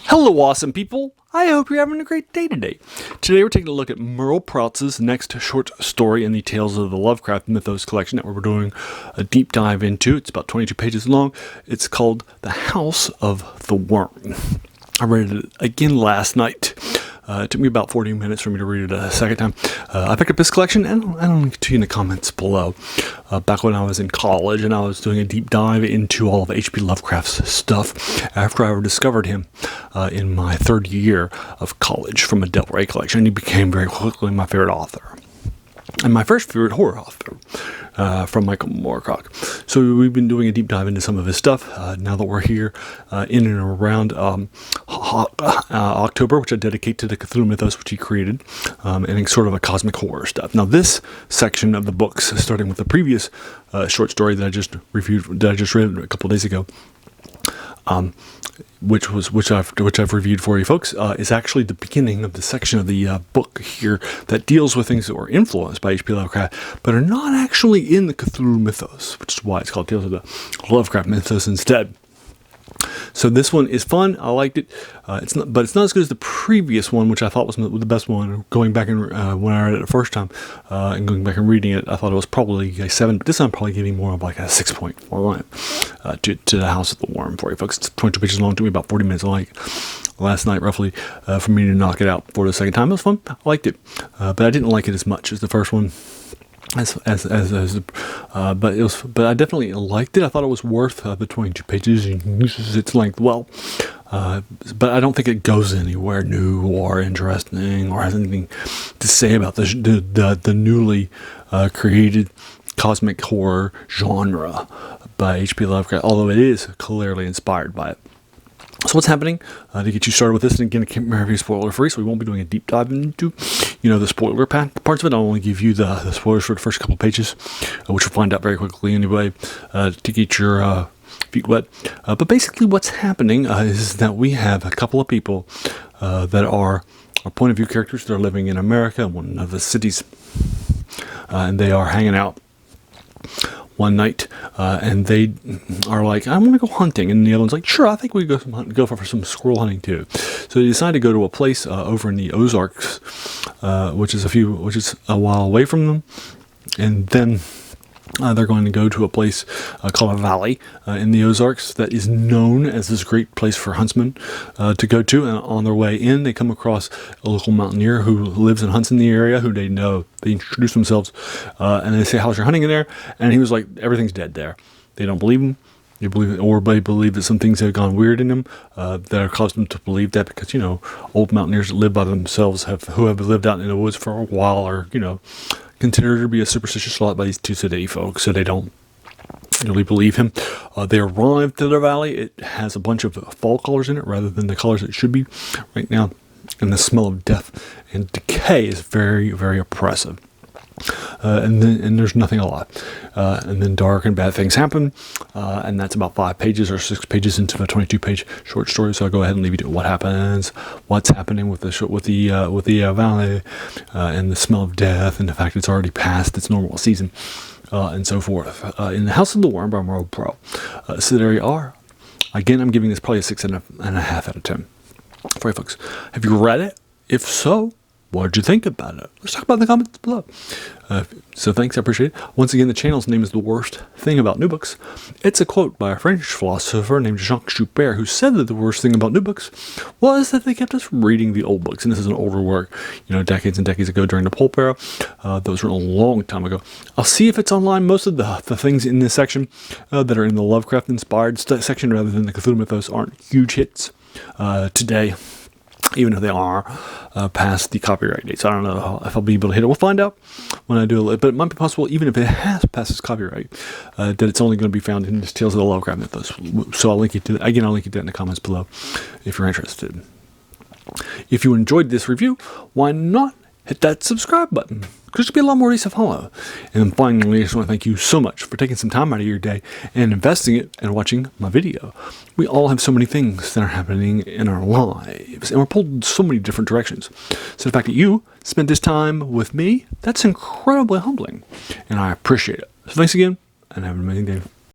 Hello, awesome people! I hope you're having a great day today. Today we're taking a look at Merle Prout's next short story in the Tales of the Lovecraft Mythos collection that we're doing a deep dive into. It's about 22 pages long. It's called The House of the Worm. I read it again last night. It took me about 40 minutes for me to read it a second time. I picked up this collection, and I'll link to you in the comments below. Back when I was in college, and I was doing a deep dive into all of H.P. Lovecraft's stuff after I discovered him in my third year of college from a Del Rey collection. He became very quickly my favorite author. And my first favorite horror author, from Michael Moorcock. So we've been doing a deep dive into some of his stuff. Now that we're here in and around October, which I dedicate to the Cthulhu mythos, which he created, and sort of a cosmic horror stuff. Now this section of the books, starting with the previous short story that I just reviewed, that I just read a couple days ago, which I've reviewed for you folks, is actually the beginning of the section of the book here that deals with things that were influenced by H.P. Lovecraft, but are not actually in the Cthulhu mythos, which is why it's called Tales of the Lovecraft mythos instead. So this one is fun. I liked it. It's not as good as the previous one, which I thought was the best one. Going back and when I read it the first time and going back and reading it, I thought it was probably a 7. But this I'm probably giving more of like a 6.5 to the House of the Worm for you folks. It's 22 pages long. Took me about 40 minutes last night roughly for me to knock it out for the second time. It was fun. I liked it, but I didn't like it as much as the first one. But I definitely liked it. I thought it was worth the 22 pages. It uses its length well, but I don't think it goes anywhere new or interesting or has anything to say about the newly created cosmic horror genre by H.P. Lovecraft, although it is clearly inspired by it. So what's happening to get you started with this? And again, it can't be spoiler free, so we won't be doing a deep dive into, the spoiler parts of it. I'll only give you the spoilers for the first couple pages, which you'll find out very quickly anyway, to get your feet wet. But basically, what's happening is that we have a couple of people that are our point of view characters that are living in America, one of the cities, and they are hanging out one night, and they are like, I want to go hunting, and the other one's like, sure, I think we go for some squirrel hunting too. So they decide to go to a place over in the Ozarks, which is a while away from them, and then they're going to go to a place called a valley in the Ozarks that is known as this great place for huntsmen to go to. And on their way in, they come across a local mountaineer who lives and hunts in the area, who they know. They introduce themselves, and they say, how's your hunting in there? And he was like, everything's dead there. They don't believe him. They believe that some things have gone weird in them that have caused them to believe that, because, old mountaineers that live by themselves who have lived out in the woods for a while are, considered to be a superstitious lot by these two city folks, so they don't really believe him. They arrived to the valley. It has a bunch of fall colors in it rather than the colors it should be right now, and the smell of death and decay is very, very oppressive. And there's nothing alive. And then dark and bad things happen, and that's about 5 pages or 6 pages into the 22-page short story. So I'll go ahead and leave you to what happens, what's happening with the valley, and the smell of death, and the fact it's already past its normal season, and so forth. In the House of the Worm by Merle Prout. So there you are. Again, I'm giving this probably a 6.5 out of 10. For you folks, have you read it? If so, what did you think about it? Let's talk about it in the comments below. So thanks, I appreciate it. Once again, the channel's name is The Worst Thing About New Books. It's a quote by a French philosopher named Jacques Joubert, who said that the worst thing about new books was that they kept us reading the old books. And this is an older work, decades and decades ago during the Pulp Era. That was written a long time ago. I'll see if it's online. Most of the things in this section that are in the Lovecraft-inspired section rather than the Cthulhu mythos aren't huge hits today, even though they are past the copyright date. So I don't know if I'll be able to hit it. We'll find out when I do it. But it might be possible, even if it has passed its copyright, that it's only going to be found in this Tales of the Lovecraft mythos. So I'll link you to that. Again, I'll link you to that in the comments below if you're interested. If you enjoyed this review, why not hit that subscribe button? Because there'll be a lot more of these to follow. And then finally, I just want to thank you so much for taking some time out of your day and investing it and watching my video. We all have so many things that are happening in our lives, and we're pulled in so many different directions. So the fact that you spent this time with me, that's incredibly humbling, and I appreciate it. So thanks again, and have an amazing day.